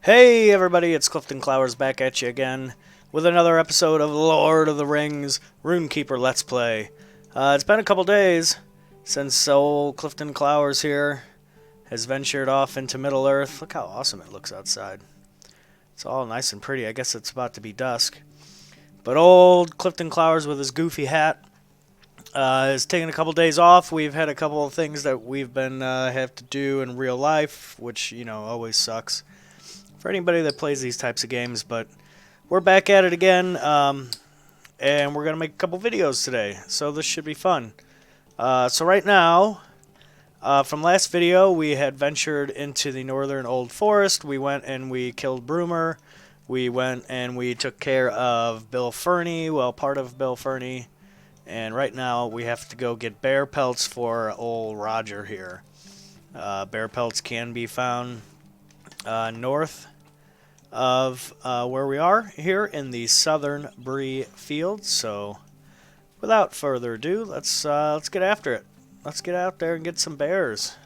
Hey everybody, it's Clyfton Clowers back at you again with another episode of Lord of the Rings RuneKeeper Let's Play. It's been a couple days since old Clyfton Clowers here has ventured off into Middle-earth. Look how awesome it looks outside. It's all nice and pretty. I guess it's about to be dusk. But old Clyfton Clowers with his goofy hat is taking a couple days off. We've had a couple of things that we've been have to do in real life, which, you know, always sucks for anybody that plays these types of games, but we're back at it again, and we're going to make a couple videos today, so this should be fun. So right now, from last video, we had ventured into the northern old forest. We went and we killed Broomer. We went and we took care of Bill Ferny, well, part of Bill Ferny, and right now we have to go get bear pelts for old Roger here. Bear pelts can be found north of where we are here in the southern Bree field. So without further ado, let's get after it. Let's get out there and get some bears.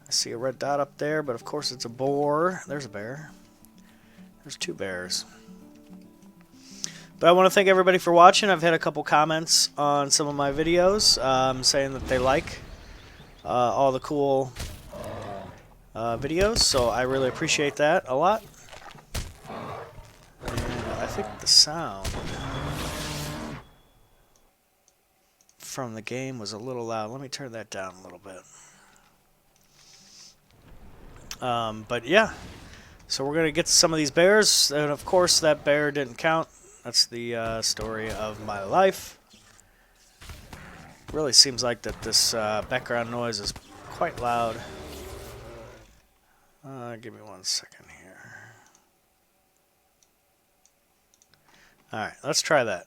I see a red dot up there, but of course it's a boar. There's a bear. There's two bears. But I want to thank everybody for watching. I've had a couple comments on some of my videos saying that they like all the cool videos, so I really appreciate that a lot. And I think the sound from the game was a little loud. Let me turn that down a little bit. But yeah, so we're gonna get some of these bears, and of course that bear didn't count. That's the story of my life. Really seems like that this background noise is quite loud. Give me 1 second here. Alright, let's try that.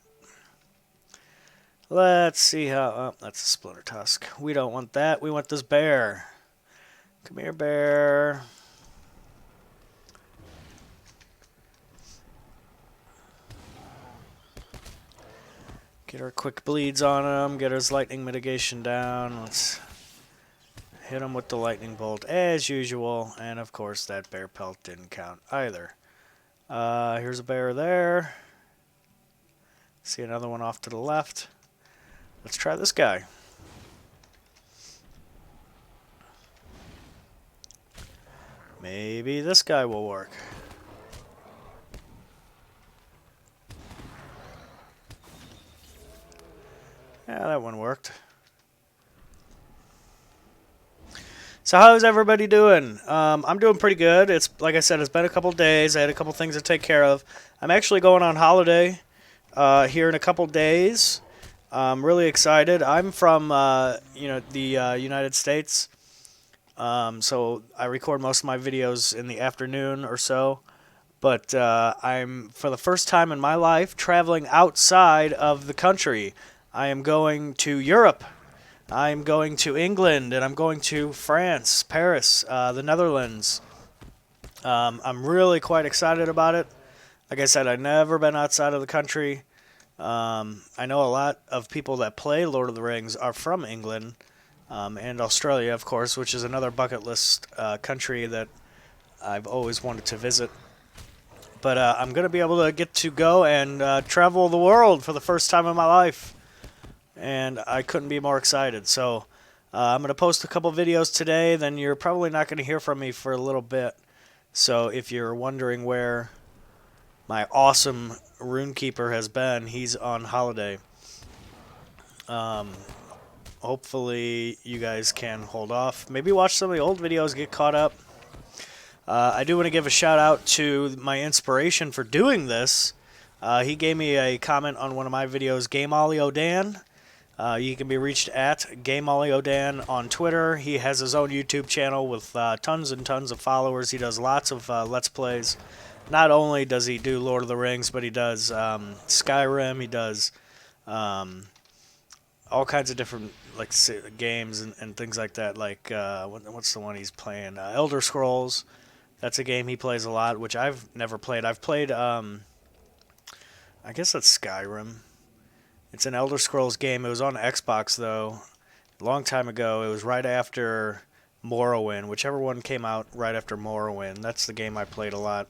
Let's see how... Oh, that's a splinter tusk. We don't want that. We want this bear. Come here, bear. Get our quick bleeds on him. Get his lightning mitigation down. Let's... hit him with the lightning bolt as usual, and of course that bear pelt didn't count either. Here's a bear there. See another one off to the left. Let's try this guy. Maybe this guy will work. Yeah, that one worked. So how's everybody doing? I'm doing pretty good. It's like I said, it's been a couple days. I had a couple things to take care of. I'm actually going on holiday here in a couple days. I'm really excited. I'm from the United States, so I record most of my videos in the afternoon or so. But I'm, for the first time in my life, traveling outside of the country. I am going to Europe. I'm going to England, and I'm going to France, Paris, the Netherlands. I'm really quite excited about it. Like I said, I've never been outside of the country. I know a lot of people that play Lord of the Rings are from England and Australia, of course, which is another bucket list country that I've always wanted to visit. But I'm going to be able to get to go and travel the world for the first time in my life. And I couldn't be more excited. So I'm going to post a couple videos today. Then you're probably not going to hear from me for a little bit. So if you're wondering where my awesome RuneKeeper has been, he's on holiday. Hopefully you guys can hold off. Maybe watch some of the old videos, get caught up. I do want to give a shout out to my inspiration for doing this. He gave me a comment on one of my videos, GameOllioDan. You can be reached at GameOllioDan on Twitter. He has his own YouTube channel with tons and tons of followers. He does lots of Let's Plays. Not only does he do Lord of the Rings, but he does Skyrim. He does all kinds of different games and things like that. Like, what's the one he's playing? Elder Scrolls. That's a game he plays a lot, which I've never played. I've played, I guess that's Skyrim. It's an Elder Scrolls game. It was on Xbox, though, a long time ago. It was right after Morrowind, whichever one came out right after Morrowind. That's the game I played a lot.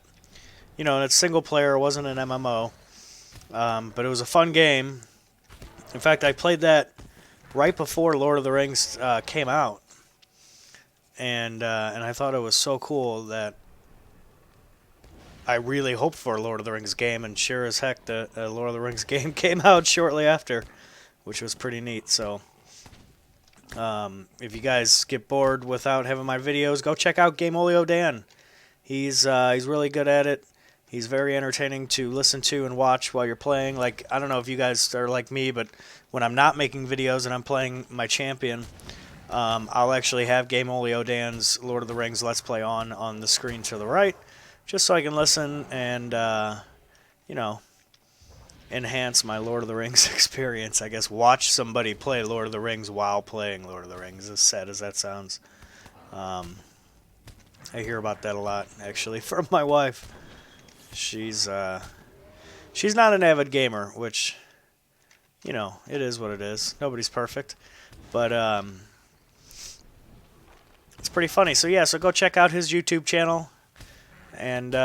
You know, and it's single player. It wasn't an MMO, but it was a fun game. In fact, I played that right before Lord of the Rings came out, and I thought it was so cool that I really hoped for a Lord of the Rings game, and sure as heck, the Lord of the Rings game came out shortly after, which was pretty neat. So, if you guys get bored without having my videos, go check out Gameolio Dan. He's really good at it. He's very entertaining to listen to and watch while you're playing. Like, I don't know if you guys are like me, but when I'm not making videos and I'm playing my champion, I'll actually have Gameolio Dan's Lord of the Rings Let's Play on the screen to the right, just so I can listen and, you know, enhance my Lord of the Rings experience. I guess watch somebody play Lord of the Rings while playing Lord of the Rings, as sad as that sounds. I hear about that a lot, actually, from my wife. She's not an avid gamer, which, you know, it is what it is. Nobody's perfect, but it's pretty funny. So yeah, so go check out his YouTube channel and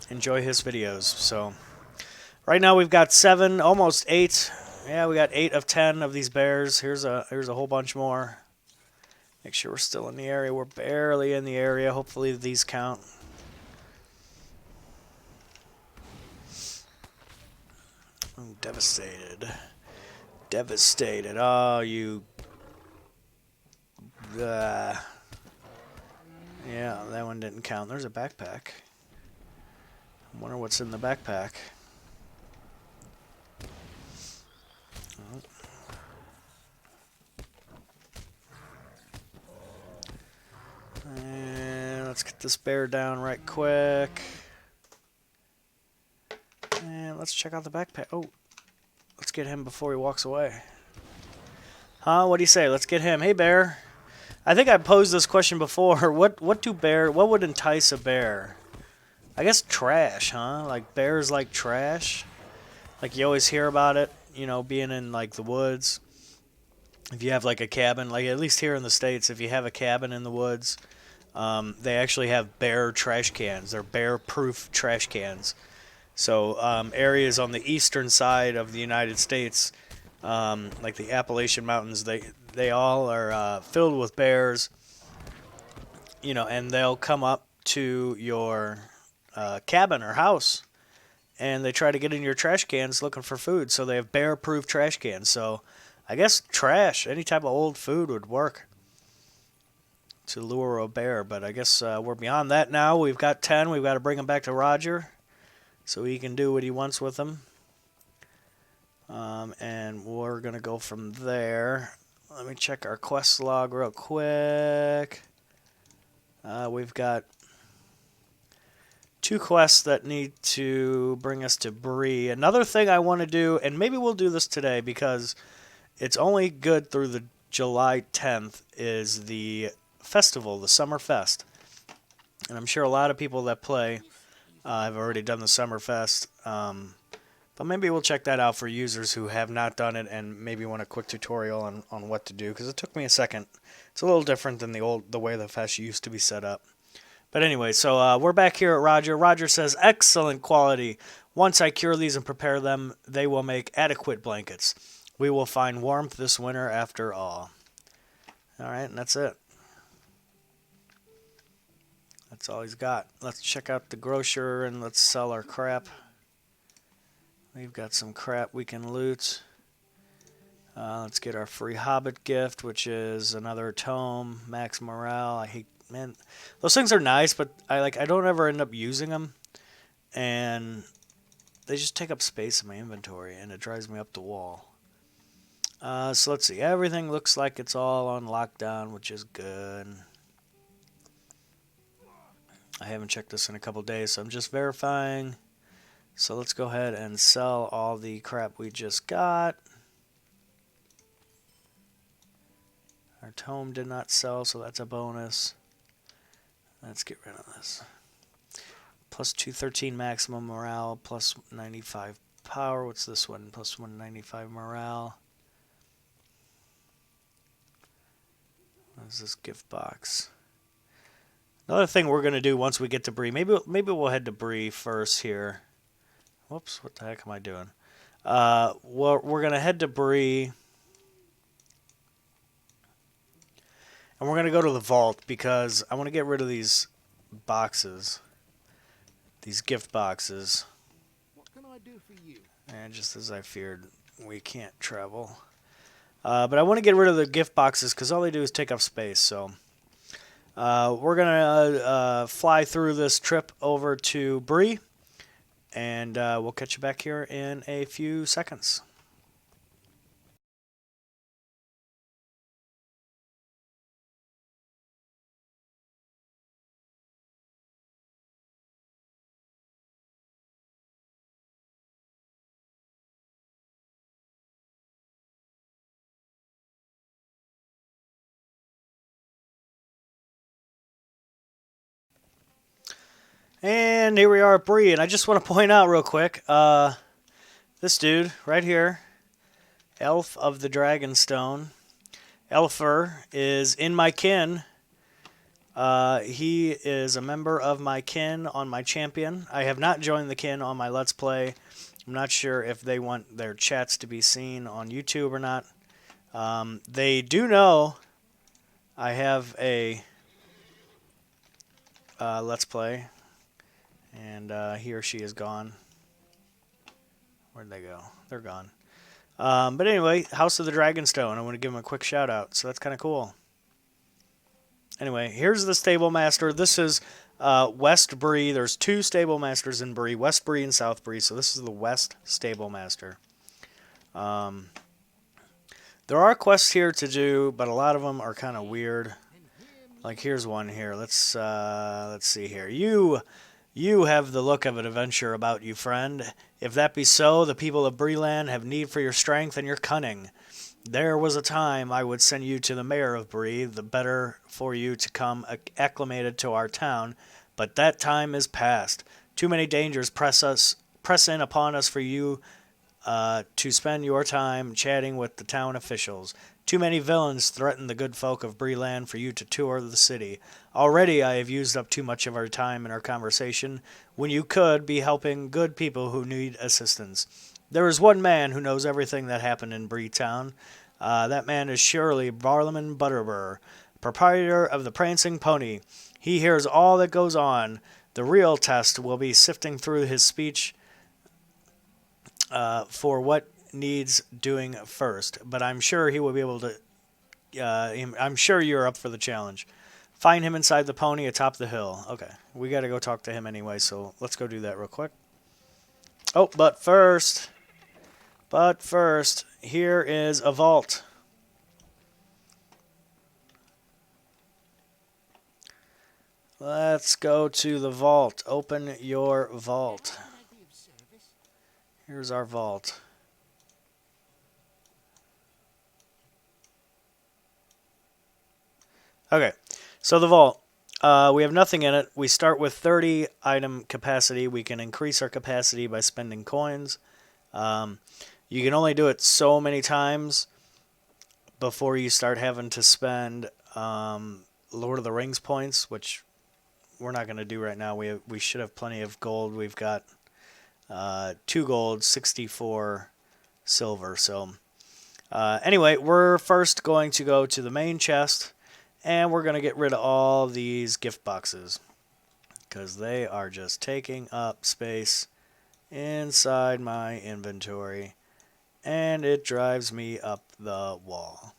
enjoy his videos. So right now we've got 7, almost 8. Yeah, we got 8 of 10 of these bears. Here's a whole bunch more. Make sure we're still in the area. We're barely in the area. Hopefully these count. Ooh, devastated. Devastated. Oh, you... yeah, that one didn't count. There's a backpack. I wonder what's in the backpack. Oh. And let's get this bear down right quick. And let's check out the backpack. Oh, let's get him before he walks away. Huh? What do you say? Let's get him. Hey, bear. I think I posed this question before. What would entice a bear? I guess trash, huh? Like bears like trash. Like you always hear about it, you know, being in like the woods. If you have like a cabin, like at least here in the States, if you have a cabin in the woods, they actually have bear trash cans. They're bear-proof trash cans. So areas on the eastern side of the United States, like the Appalachian Mountains, they all are filled with bears. You know, and they'll come up to your cabin or house, and they try to get in your trash cans looking for food. So they have bear-proof trash cans. So I guess trash, any type of old food would work to lure a bear. But I guess we're beyond that now. We've got 10. We've got to bring them back to Roger so he can do what he wants with them. And we're going to go from there. Let me check our quest log real quick. We've got 2 quests that need to bring us to Bree. Another thing I want to do, and maybe we'll do this today because it's only good through the July 10th, is the festival, the Summer Fest. And I'm sure a lot of people that play have already done the Summer Fest. But maybe we'll check that out for users who have not done it and maybe want a quick tutorial on what to do, because it took me a second. It's a little different than the way the fest used to be set up. But anyway, so we're back here at Roger. Roger says, excellent quality. Once I cure these and prepare them, they will make adequate blankets. We will find warmth this winter after all. All right, and that's it. That's all he's got. Let's check out the grocer and let's sell our crap. We've got some crap we can loot. Let's get our free Hobbit gift, which is another tome, max morale. Man, those things are nice, but I don't ever end up using them, and they just take up space in my inventory, and it drives me up the wall. So let's see. Everything looks like it's all on lockdown, which is good. I haven't checked this in a couple days, so I'm just verifying. So let's go ahead and sell all the crap we just got. Our tome did not sell, so that's a bonus. Let's get rid of this. Plus 213 maximum morale, plus 95 power. What's this one? Plus 195 morale. What is this gift box? Another thing we're going to do once we get to Bree, maybe we'll head to Bree first here. Whoops, what the heck am I doing? We're going to head to Bree, and we're going to go to the vault because I want to get rid of these boxes, these gift boxes. What can I do for you? And just as I feared, we can't travel. But I want to get rid of the gift boxes because all they do is take up space, so... we're going to fly through this trip over to Bree, and we'll catch you back here in a few seconds. And here we are at Bree, and I just want to point out real quick, this dude right here, Elf of the Dragonstone, Elfer, is in my kin. He is a member of my kin on my champion. I have not joined the kin on my Let's Play. I'm not sure if they want their chats to be seen on YouTube or not. They do know I have a Let's Play. And he or she is gone. Where'd they go? They're gone. But anyway, House of the Dragonstone. I want to give them a quick shout out. So that's kind of cool. Anyway, here's the stable master. This is West Bree. There's two stable masters in Bree, West Bree and South Bree. So this is the West stable master. There are quests here to do, but a lot of them are kind of weird. Like here's one here. Let's see here. You have the look of an adventure about you, friend. If that be so, the people of Breeland have need for your strength and your cunning. There was a time I would send you to the mayor of Bree, the better for you to come acclimated to our town, but that time is past. Too many dangers press in upon us for you to spend your time chatting with the town officials. Too many villains threaten the good folk of Breeland for you to tour the city. Already I have used up too much of our time in our conversation, when you could be helping good people who need assistance. There is one man who knows everything that happened in Bree Town. That man is surely Barlaman Butterbur, proprietor of the Prancing Pony. He hears all that goes on. The real test will be sifting through his speech for what needs doing first, but I'm sure he will be able to. I'm sure you're up for the challenge. Find him inside the pony atop the hill. Okay, we got to go talk to him anyway, so let's go do that real quick. Oh, but first, here is a vault. Let's go to the vault. Open your vault. Here's our vault. Okay, so the vault. We have nothing in it. We start with 30 item capacity. We can increase our capacity by spending coins. You can only do it so many times before you start having to spend Lord of the Rings points, which we're not going to do right now. We should have plenty of gold. We've got 2 gold, 64 silver. So anyway, we're first going to go to the main chest. And we're going to get rid of all these gift boxes because they are just taking up space inside my inventory, and it drives me up the wall.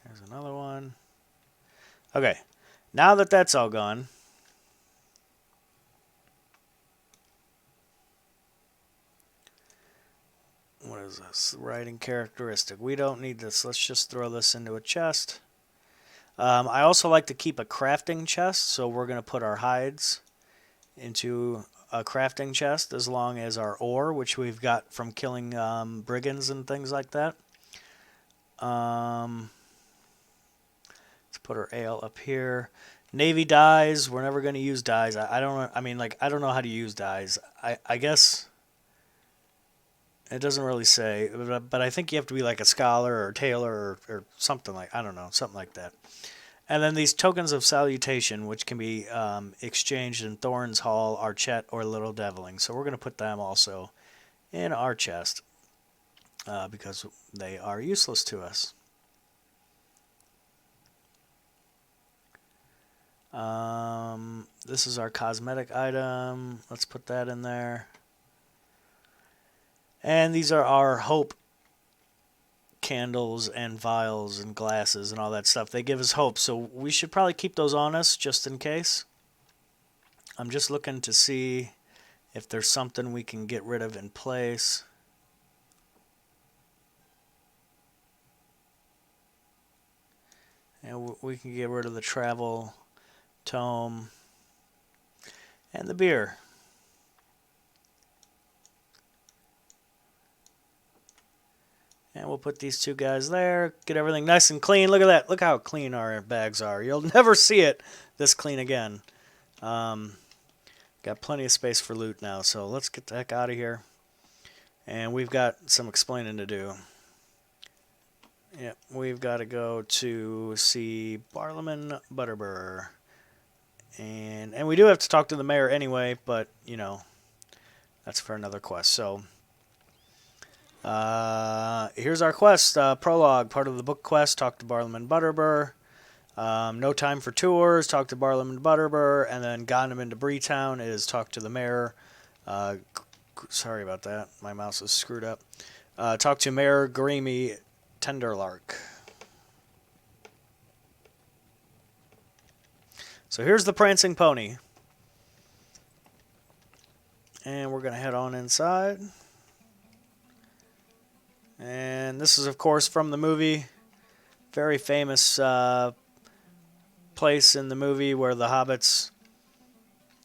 There's another one. Okay, now that that's all gone, what is this? Writing characteristic. We don't need this. Let's just throw this into a chest. I also like to keep a crafting chest, so we're going to put our hides into a crafting chest as long as our ore, which we've got from killing brigands and things like that. Let's put our ale up here. Navy dyes. We're never going to use dyes. I don't know. I mean, like, I don't know how to use dyes. I guess It doesn't really say, but I think you have to be like a scholar or tailor or something like, I don't know, something like that. And then these tokens of salutation, which can be exchanged in Thorn's Hall, Archette, or Little Deviling. So we're going to put them also in our chest because they are useless to us. This is our cosmetic item. Let's put that in there. And these are our hope candles and vials and glasses and all that stuff. They give us hope, so we should probably keep those on us just in case. I'm just looking to see if there's something we can get rid of in place. And we can get rid of the travel tome and the beer. And we'll put these two guys there. Get everything nice and clean. Look at that. Look how clean our bags are. You'll never see it this clean again. Got plenty of space for loot now, so let's get the heck out of here. And we've got some explaining to do. Yep, we've got to go to see Barlaman Butterbur. And we do have to talk to the mayor anyway, but, you know, that's for another quest. So, here's our quest. Prologue, part of the book quest. Talk to Barlaman Butterbur. No time for tours. Talk to Barlaman Butterbur. And then got him into Bree Town is talk to the mayor. Sorry about that. My mouse is screwed up. Talk to Mayor Greamy Tenderlark. So here's the Prancing Pony. And we're going to head on inside. And this is, of course, from the movie. Very famous place in the movie where the hobbits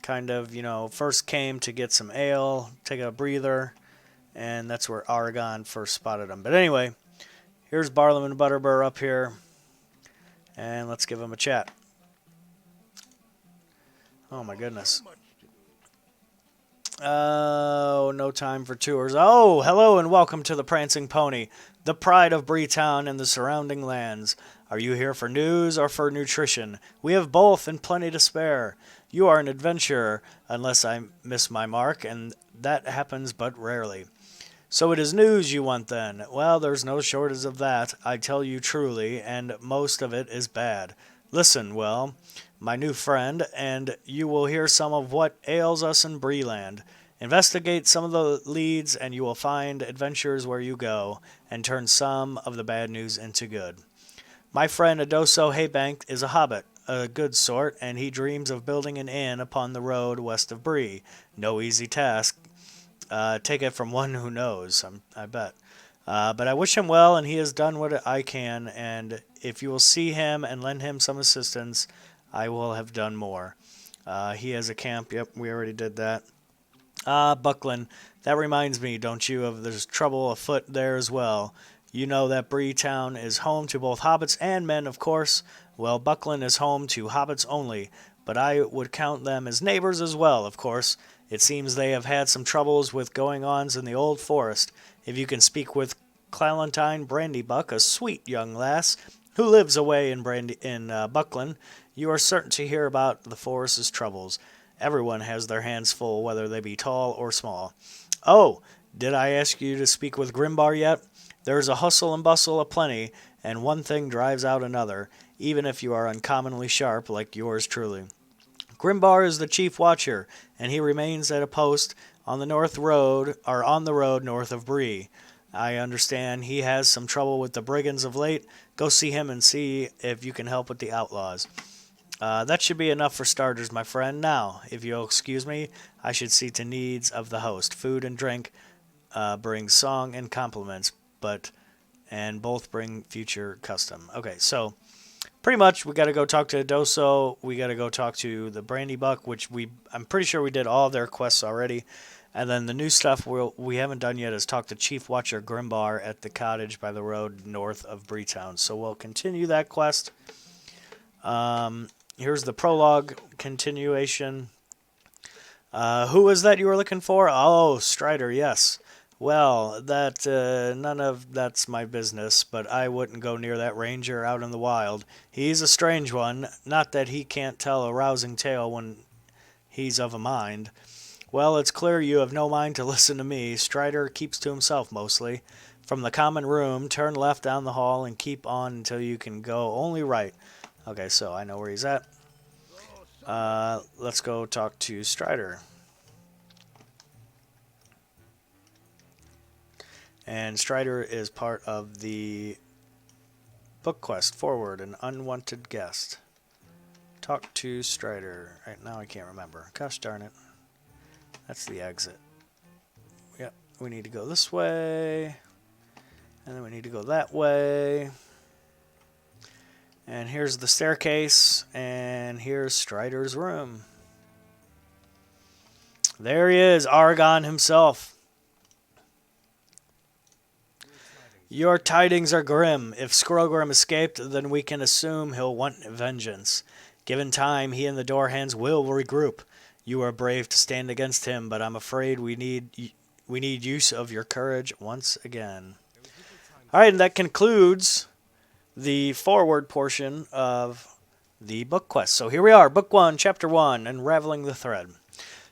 kind of, you know, first came to get some ale, take a breather. And that's where Aragorn first spotted them. But anyway, here's Barlaman Butterbur up here. And let's give him a chat. Oh, my goodness. Oh, no time for tours. Oh, hello and welcome to the Prancing Pony, the pride of Bree Town and the surrounding lands. Are you here for news or for nutrition? We have both and plenty to spare. You are an adventurer, unless I miss my mark, and that happens but rarely. So it is news you want then? Well, there's no shortage of that, I tell you truly, and most of it is bad. Listen, well, my new friend, and you will hear some of what ails us in Breeland. Investigate some of the leads, and you will find adventures where you go, and turn some of the bad news into good. My friend Adoso Haybank is a hobbit, a good sort, and he dreams of building an inn upon the road west of Bree. No easy task. Take it from one who knows, I bet. But I wish him well, and he has done what I can, and if you will see him and lend him some assistance, I will have done more. He has a camp. Yep, we already did that. Buckland. That reminds me, don't you, of there's trouble afoot there as well. You know that Bree Town is home to both hobbits and men, of course. Well, Buckland is home to hobbits only, but I would count them as neighbors as well, of course. It seems they have had some troubles with going-ons in the old forest. If you can speak with Clementine Brandybuck, a sweet young lass, who lives away in Buckland, you are certain to hear about the forest's troubles. Everyone has their hands full, whether they be tall or small. Oh, did I ask you to speak with Grimbar yet? There's a hustle and bustle aplenty, and one thing drives out another, even if you are uncommonly sharp like yours truly. Grimbar is the chief watcher, and he remains at a post on the on the road north of Bree. I understand he has some trouble with the brigands of late. Go see him and see if you can help with the outlaws. That should be enough for starters, my friend. Now, if you'll excuse me, I should see to needs of the host. Food and drink bring song and compliments, and both bring future custom. Okay, so pretty much we got to go talk to Doso. We got to go talk to the Brandy Buck, which I'm pretty sure we did all their quests already. And then the new stuff we haven't done yet is talk to Chief Watcher Grimbar at the cottage by the road north of Bree Town. So we'll continue that quest. Here's the prologue continuation. Who was that you were looking for? Oh, Strider, yes. Well, that none of that's my business, but I wouldn't go near that ranger out in the wild. He's a strange one, not that he can't tell a rousing tale when he's of a mind. Well, it's clear you have no mind to listen to me. Strider keeps to himself mostly. From the common room, turn left down the hall and keep on until you can go only right. Okay, so I know where he's at. Let's go talk to Strider. And Strider is part of the book quest forward, an unwanted guest. Talk to Strider. Right now I can't remember. Gosh darn it. That's the exit. Yep, we need to go this way. And then we need to go that way. And here's the staircase. And here's Strider's room. There he is, Argon himself. Your tidings are grim. If Skrogrim escaped, then we can assume he'll want vengeance. Given time, he and the Doorhands will regroup. You are brave to stand against him, but I'm afraid we need use of your courage once again. All right, and that concludes the forward portion of the book quest. So here we are, Book 1, Chapter 1, Unraveling the Thread.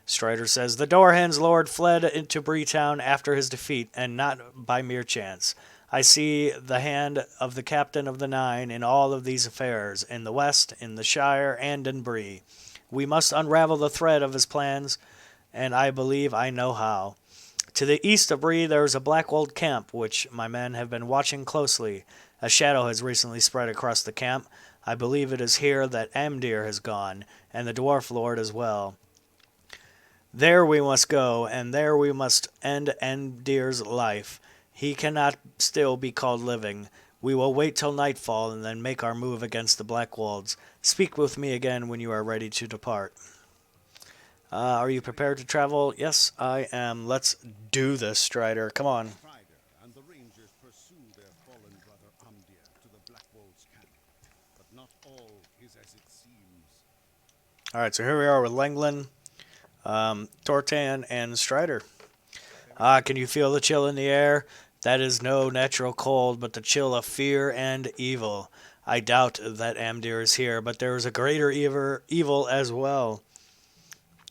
Strider says, the Doorhands Lord fled into Bree Town after his defeat, and not by mere chance. I see the hand of the Captain of the Nine in all of these affairs, in the West, in the Shire, and in Bree. We must unravel the thread of his plans, and I believe I know how. To the east of Bree there is a Blackwold camp, which my men have been watching closely. A shadow has recently spread across the camp. I believe it is here that Amdir has gone, and the Dwarf Lord as well. There we must go, and there we must end Amdir's life. He cannot still be called living. We will wait till nightfall and then make our move against the Blackwolds. Speak with me again when you are ready to depart. Are you prepared to travel? Yes, I am. Let's do this, Strider. Come on. Strider and the Rangers pursue their fallen brother Amdir to the Blackwolds camp, but not all is as it seems. All right, so here we are with Lenglin, Tortan, and Strider. Can you feel the chill in the air? That is no natural cold, but the chill of fear and evil. I doubt that Amdir is here, but there is a greater evil as well.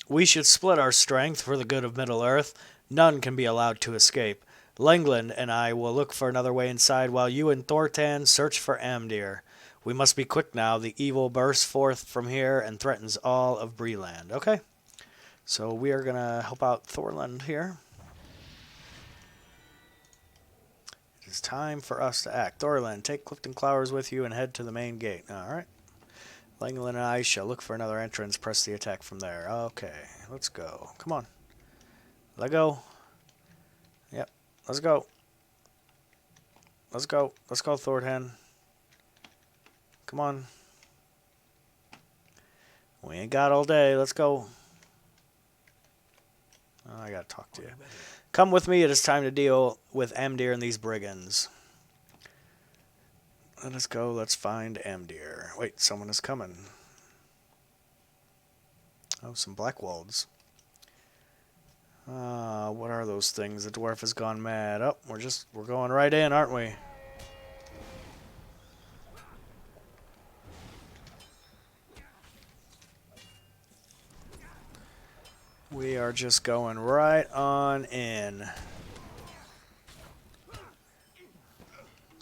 We should split our strength for the good of Middle-earth. None can be allowed to escape. Lenglin and I will look for another way inside while you and Thortan search for Amdir. We must be quick now. The evil bursts forth from here and threatens all of Breeland. Okay, so we are going to help out Thorland here. It is time for us to act. Thorland, take Clyfton Clowers with you and head to the main gate. Alright. Lenglin and I shall look for another entrance. Press the attack from there. Okay, let's go. Come on. Let go. Yep, let's go. Let's go. Let's go, Thordan. Come on. We ain't got all day. Let's go. Oh, I gotta talk to you. Come with me. It is time to deal with Amdir and these brigands. Let us go. Let's find Amdir. Wait, someone is coming. Oh, some Blackwolds. What are those things? The dwarf has gone mad. Oh, we're going right in, aren't we? We are just going right on in.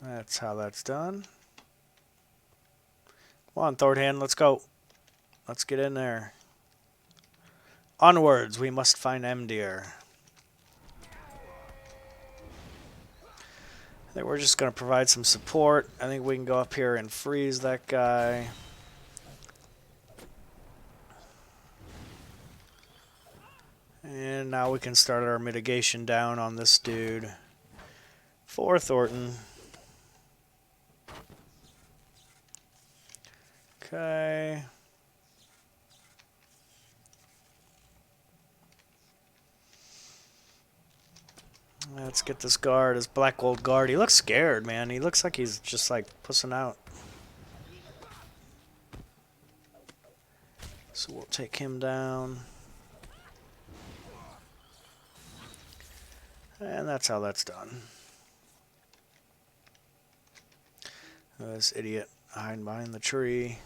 That's how that's done. Come on, Thordan, let's go. Let's get in there. Onwards, we must find Amdir. I think we're just going to provide some support. I think we can go up here and freeze that guy. And now we can start our mitigation down on this dude. For Thornton. Okay. Let's get this guard, this Blackwold guard. He looks scared, man. He looks like he's just like pussing out. So we'll take him down. And that's how that's done. This idiot hiding behind the tree.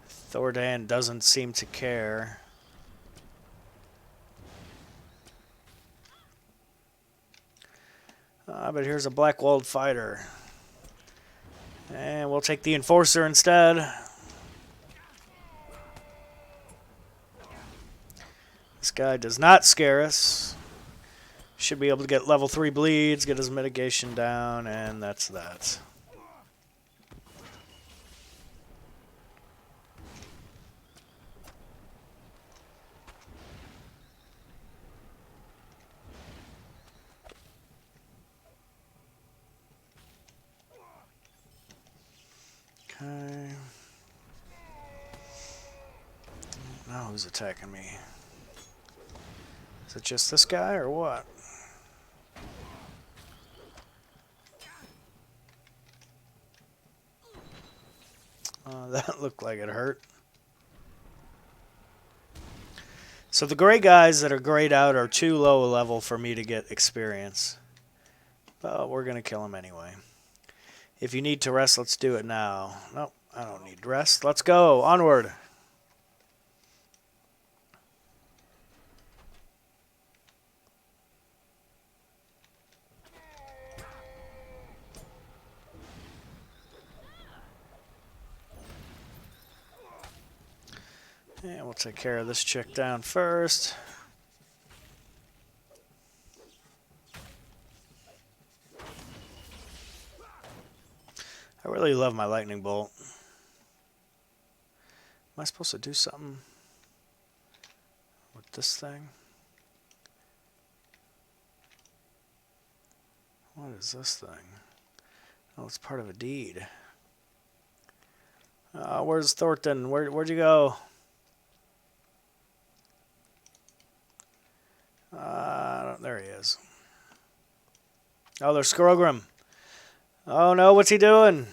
Thordan doesn't seem to care. But here's a black-walled fighter. And we'll take the enforcer instead. This guy does not scare us. Should be able to get level 3 bleeds, get his mitigation down, and that's that. Okay. Now who's attacking me? Is it just this guy or what? That looked like it hurt. So the gray guys that are grayed out are too low a level for me to get experience. But we're going to kill them anyway. If you need to rest, let's do it now. Nope, I don't need rest. Let's go. Onward. And we'll take care of this chick down first. I really love my lightning bolt. Am I supposed to do something with this thing? What is this thing? Oh, it's part of a deed. Where's Thornton? Where'd you go? There he is. Oh, there's Skrogram. Oh no, what's he doing?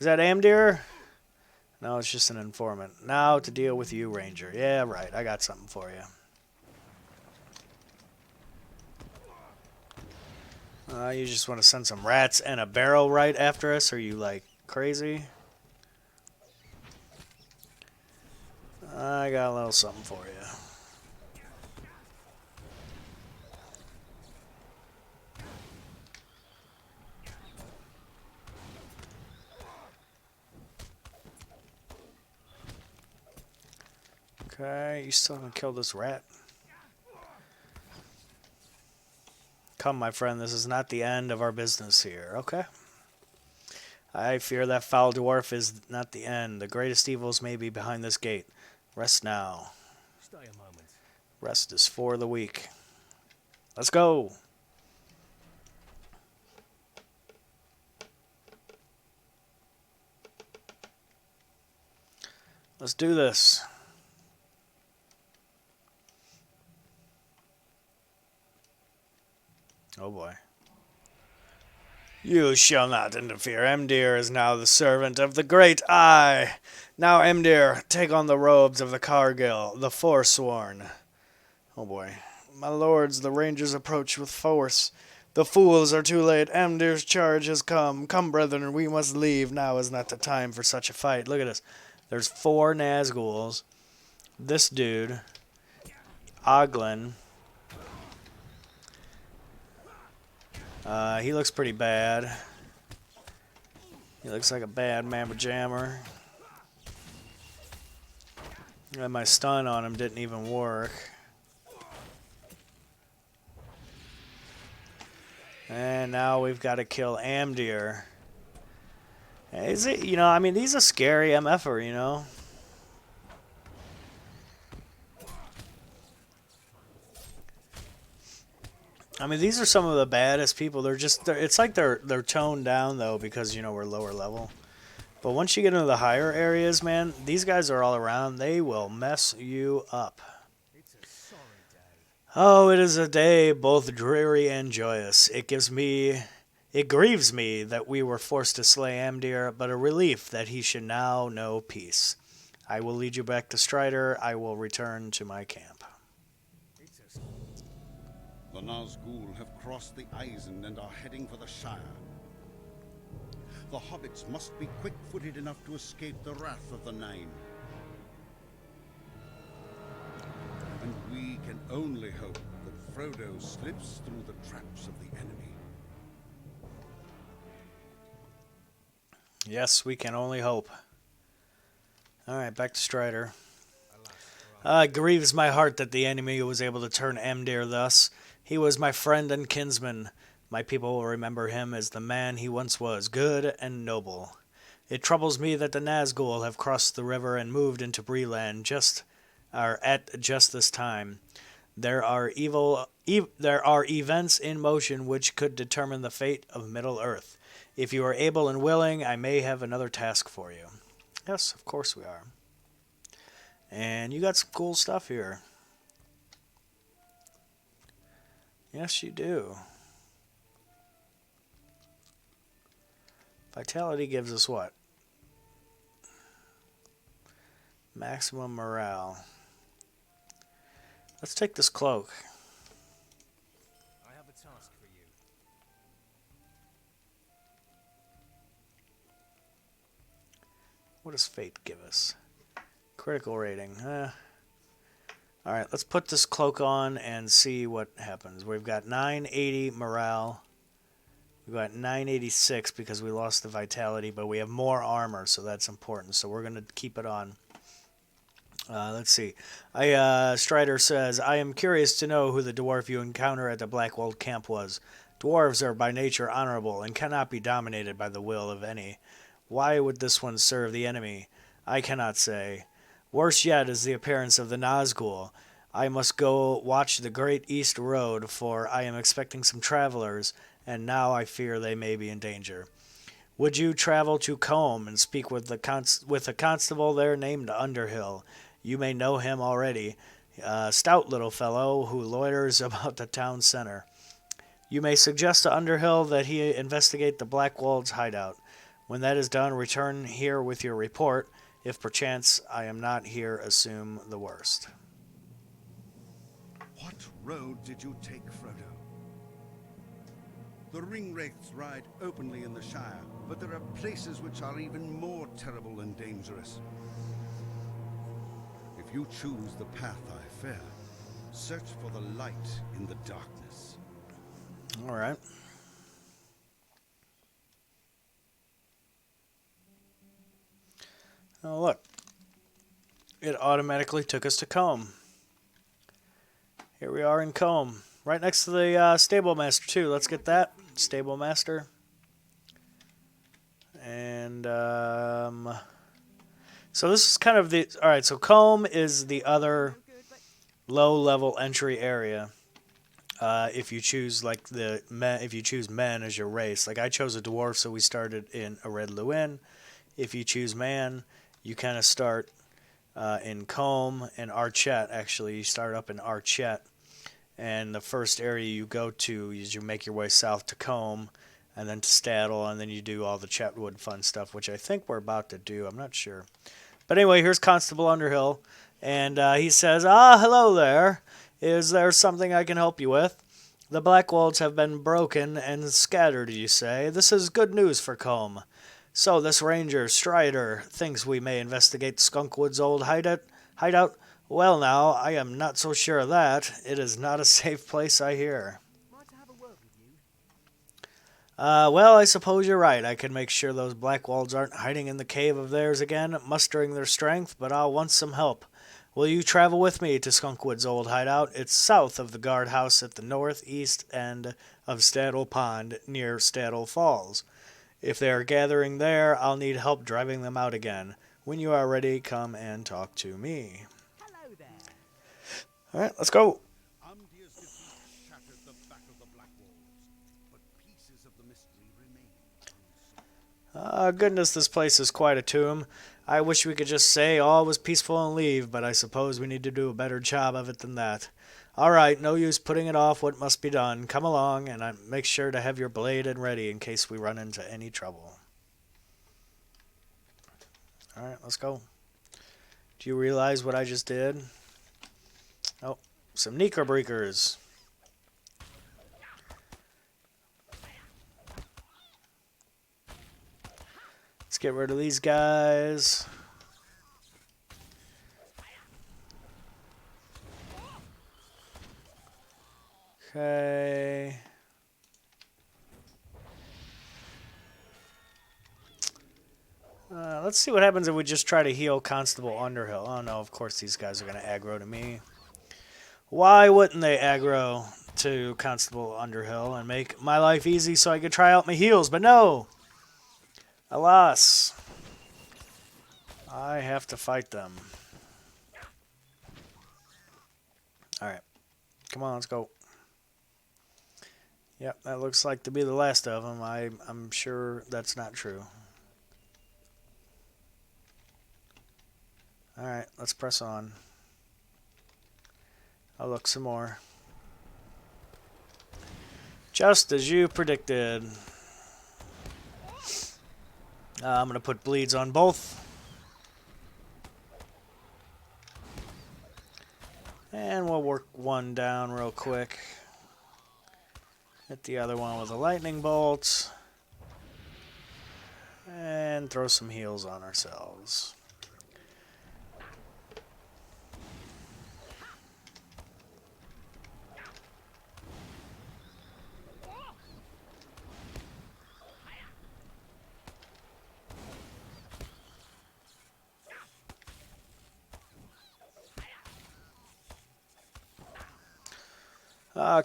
Is that Amdir? No, it's just an informant. Now to deal with you, Ranger. Yeah, right. I got something for you. You just want to send some rats and a barrel right after us? Are you, like, crazy? I got a little something for you. Okay, you still haven't killed this rat. Come, my friend, this is not the end of our business here, okay? I fear that foul dwarf is not the end. The greatest evils may be behind this gate. Rest now. Stay a moment. Rest is for the weak. Let's go! Let's do this. Oh boy. You shall not interfere. Emdir is now the servant of the Great Eye. Now, Emdir, take on the robes of the Cargill, the Forsworn. Oh boy. My lords, the Rangers approach with force. The fools are too late. Emdir's charge has come. Come, brethren, we must leave. Now is not the time for such a fight. Look at this. There's 4 Nazguls. This dude. Oglin. He looks pretty bad. He looks like a bad mamma jammer. And my stun on him didn't even work. And now we've got to kill Amdir. Is it, you know, I mean, he's a scary MFer, you know. I mean, these are some of the baddest people. It's like they're toned down, though, because, you know, we're lower level. But once you get into the higher areas, man, these guys are all around. They will mess you up. It's a sorry day. Oh, it is a day both dreary and joyous. It grieves me that we were forced to slay Amdir, but a relief that he should now know peace. I will lead you back to Strider. I will return to my camp. It's a The Nazgul have crossed the Eisen and are heading for the Shire. The hobbits must be quick-footed enough to escape the wrath of the Nine. And we can only hope that Frodo slips through the traps of the enemy. Yes, we can only hope. Alright, back to Strider. It grieves my heart that the enemy was able to turn Emdir thus. He was my friend and kinsman. My people will remember him as the man he once was, good and noble. It troubles me that the Nazgul have crossed the river and moved into Breeland at just this time. There are events in motion which could determine the fate of Middle-earth. If you are able and willing, I may have another task for you. Yes, of course we are. And you got some cool stuff here. Yes, you do. Vitality gives us what? Maximum morale. Let's take this cloak. I have a task for you. What does fate give us? Critical rating. Alright, let's put this cloak on and see what happens. We've got 980 morale. We've got 986 because we lost the vitality, but we have more armor, so that's important. So we're going to keep it on. Let's see. Strider says, I am curious to know who the dwarf you encounter at the Blackwold camp was. Dwarves are by nature honorable and cannot be dominated by the will of any. Why would this one serve the enemy? I cannot say. Worse yet is the appearance of the Nazgul. I must go watch the Great East Road, for I am expecting some travelers, and now I fear they may be in danger. Would you travel to Combe and speak with a constable there named Underhill? You may know him already, a stout little fellow who loiters about the town center. You may suggest to Underhill that he investigate the Blackwald's hideout. When that is done, return here with your report. If perchance I am not here, assume the worst. What road did you take, Frodo? The ringwraiths ride openly in the Shire, but there are places which are even more terrible and dangerous. If you choose the path I fear, search for the light in the darkness. All right. Oh, look. It automatically took us to Combe. Here we are in Combe. Right next to the Stable Master, too. Let's get that. Stable Master. And, so this is kind of the... Alright, so Combe is the other low-level entry area. If you choose, like, if you choose men as your race. Like, I chose a dwarf, so we started in a Red Lewin. If you choose man, you kind of start in Combe and Archette, actually. You start up in Archette. And the first area you go to is you make your way south to Combe, and then to Staddle, and then you do all the Chetwood fun stuff, which I think we're about to do. I'm not sure. But anyway, here's Constable Underhill, and he says, hello there. Is there something I can help you with? The Blackwolds have been broken and scattered, you say. This is good news for Combe. So this ranger, Strider, thinks we may investigate Skunkwood's old hideout? Well now, I am not so sure of that. It is not a safe place, I hear. Well, I suppose you're right. I can make sure those Blackwolds aren't hiding in the cave of theirs again, mustering their strength, but I'll want some help. Will you travel with me to Skunkwood's old hideout? It's south of the guardhouse at the northeast end of Staddle Pond, near Staddle Falls. If they are gathering there, I'll need help driving them out again. When you are ready, come and talk to me. Hello there. All right, let's go. Amdir's defeat shattered the back of the Blackwolds, but pieces of the mystery remain. Goodness, this place is quite a tomb. I wish we could just say all was peaceful and leave, but I suppose we need to do a better job of it than that. All right, no use putting it off what must be done. Come along, and make sure to have your blade and ready in case we run into any trouble. All right, let's go. Do you realize what I just did? Oh, some Knickerbreakers. get rid of these guys. Okay. Let's see what happens if we just try to heal Constable Underhill. Oh no, of course these guys are going to aggro to me. Why wouldn't they aggro to Constable Underhill and make my life easy so I could try out my heals? But no! Alas. I have to fight them. Alright. Come on, let's go. Yep, that looks like to be the last of them. I'm sure that's not true. Alright, let's press on. I'll look some more. Just as you predicted. I'm going to put bleeds on both. And we'll work one down real quick. Hit the other one with a lightning bolt. And throw some heals on ourselves.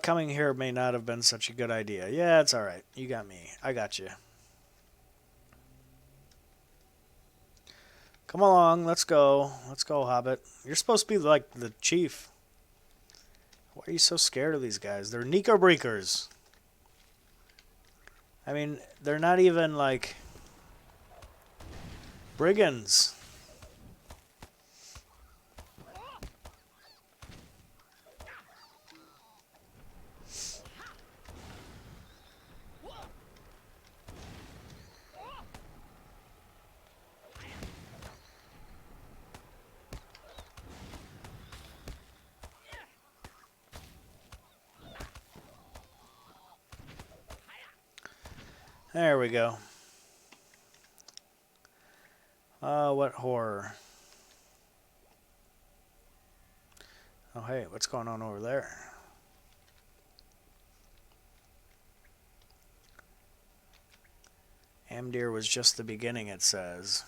Coming here may not have been such a good idea. Yeah, it's alright. You got me. I got you. Come along. Let's go. Let's go, Hobbit. You're supposed to be like the chief. Why are you so scared of these guys? They're Nico Breakers. I mean, they're not even like brigands. There we go. What horror. Oh, hey, what's going on over there? Amdir was just the beginning, it says.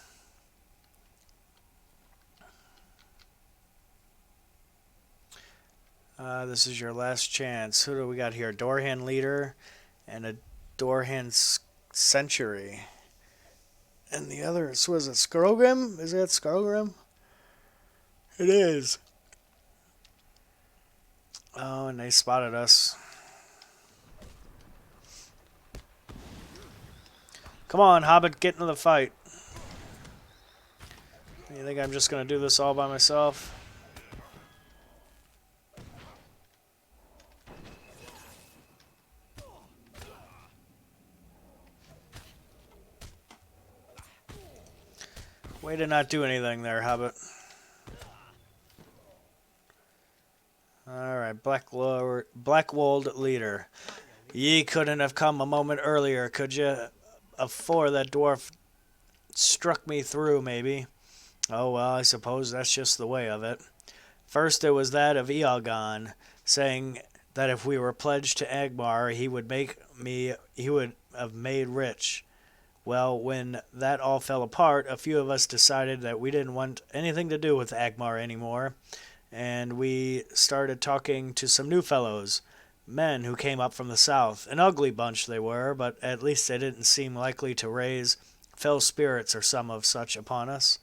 This is your last chance. Who do we got here? Doorhand Leader and a Doorhand Century. And the other, so was it Skrogrim? Is that Skrogrim? It is. Oh, and they spotted us. Come on, Hobbit, get into the fight. You think I'm just going to do this all by myself? Way to not do anything there, Hobbit. Alright, Blackwold Leader. Ye couldn't have come a moment earlier, could you? Afore that dwarf struck me through, maybe. Oh, well, I suppose that's just the way of it. First it was that of Eogon, saying that if we were pledged to Agmar, he would have made rich. Well, when that all fell apart, a few of us decided that we didn't want anything to do with Agmar anymore, and we started talking to some new fellows, men who came up from the south. An ugly bunch they were, but at least they didn't seem likely to raise fell spirits or some of such upon us.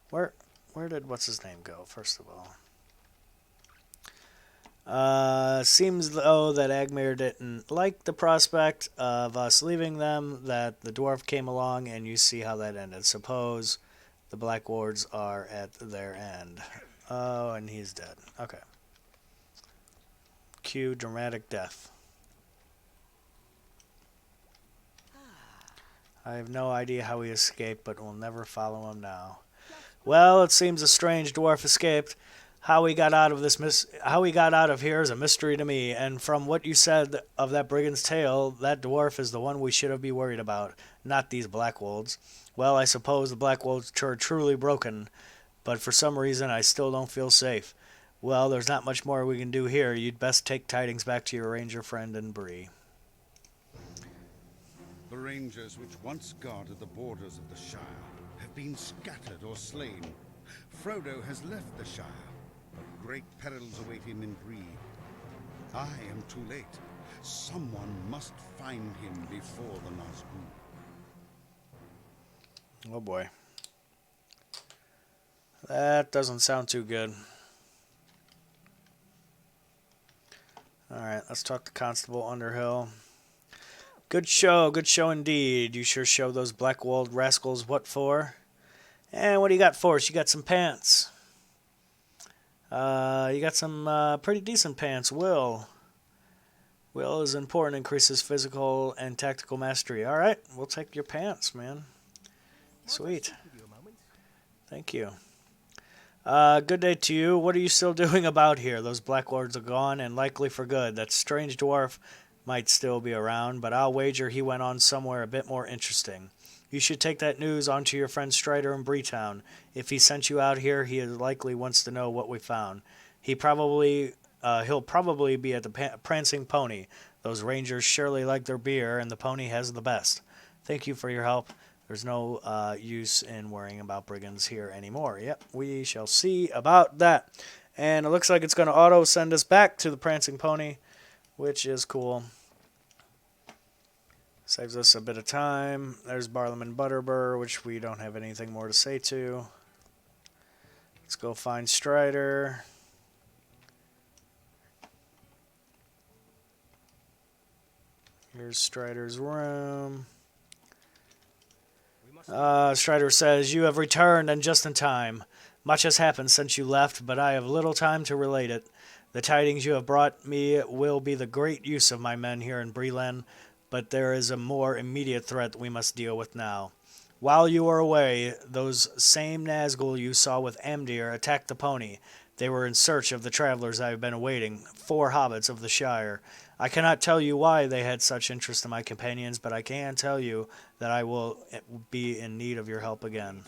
Where did what's-his-name go, first of all? Seems though that Agmar didn't like the prospect of us leaving them, that the dwarf came along, and you see how that ended. Suppose the Black Wards are at their end. Oh, and he's dead. Okay. Cue dramatic death. I have no idea how he escaped, but we'll never follow him now. Well, it seems a strange dwarf escaped. How he got out of here is a mystery to me, and from what you said of that brigand's tale, that dwarf is the one we should have been worried about, not these black wolves. Well, I suppose the black wolves are truly broken, but for some reason I still don't feel safe. Well, there's not much more we can do here. You'd best take tidings back to your ranger friend and Bree. The rangers which once guarded the borders of the Shire have been scattered or slain. Frodo has left the Shire, but great perils await him in Bree. I am too late. Someone must find him before the Nazgûl. Oh boy. That doesn't sound too good. Alright, let's talk to Constable Underhill. Good show indeed. You sure show those black-walled rascals what for. And what do you got for us? You got some pants. You got some pretty decent pants. Will is important, increases physical and tactical mastery. Alright, we'll take your pants, man. Sweet. Thank you. Good day to you. What are you still doing about here? Those black lords are gone, and likely for good. That strange dwarf might still be around, but I'll wager he went on somewhere a bit more interesting. You should take that news on to your friend Strider in Bree Town. If he sent you out here, he likely wants to know what we found. He'll probably be at the Prancing Pony. Those rangers surely like their beer, and the pony has the best. Thank you for your help. There's no use in worrying about brigands here anymore. Yep, we shall see about that. And it looks like it's going to auto-send us back to the Prancing Pony, which is cool. Saves us a bit of time. There's Barlaam Butterbur, which we don't have anything more to say to. Let's go find Strider. Here's Strider's room. Strider says, you have returned, and just in time. Much has happened since you left, but I have little time to relate it. The tidings you have brought me will be the great use of my men here in Breland, but there is a more immediate threat we must deal with now. While you were away, those same Nazgûl you saw with Amdir attacked the pony. They were in search of the travelers I have been awaiting, 4 hobbits of the Shire. I cannot tell you why they had such interest in my companions, but I can tell you that I will be in need of your help again.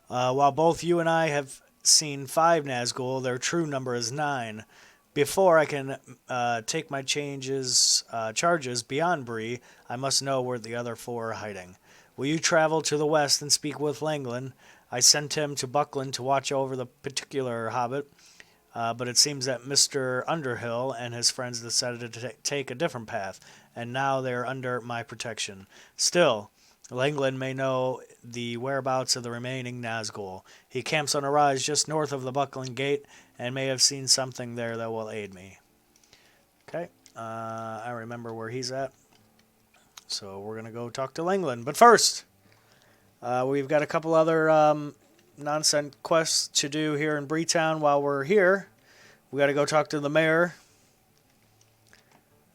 While both you and I have seen 5 Nazgûl, their true number is 9. Before I can take my charges beyond Bree, I must know where the other 4 are hiding. Will you travel to the west and speak with Langland? I sent him to Buckland to watch over the particular hobbit, but it seems that Mr. Underhill and his friends decided to take a different path, and now they are under my protection. Still, Langland may know the whereabouts of the remaining Nazgûl. He camps on a rise just north of the Buckland Gate, and may have seen something there that will aid me. Okay, I remember where he's at, so we're going to go talk to Langland. But first, we've got a couple other nonsense quests to do here in Bree Town while we're here. We got to go talk to the mayor.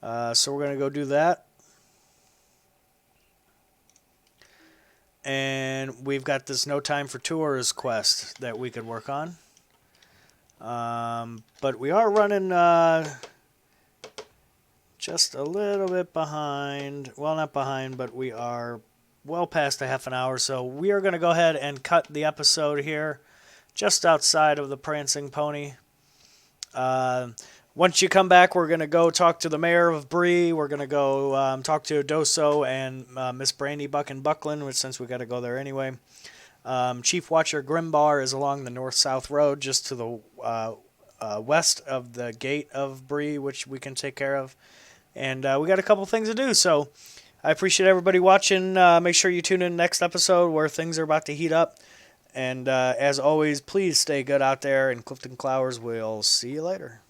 So we're going to go do that. And we've got this No Time for Tours quest that we could work on. But we are running just a little bit behind. Well, not behind, but we are well past a half an hour. So we are going to go ahead and cut the episode here just outside of the Prancing Pony. Once you come back, we're going to go talk to the mayor of Bree. We're going to go talk to Doso and Miss Brandy Buck and Buckland, which since we got to go there anyway. Chief Watcher Grimbar is along the north-south road just to the west of the gate of Bree, which we can take care of. And we got a couple things to do, so I appreciate everybody watching. Make sure you tune in next episode where things are about to heat up. And as always, please stay good out there, and Clyfton Clowers will see you later.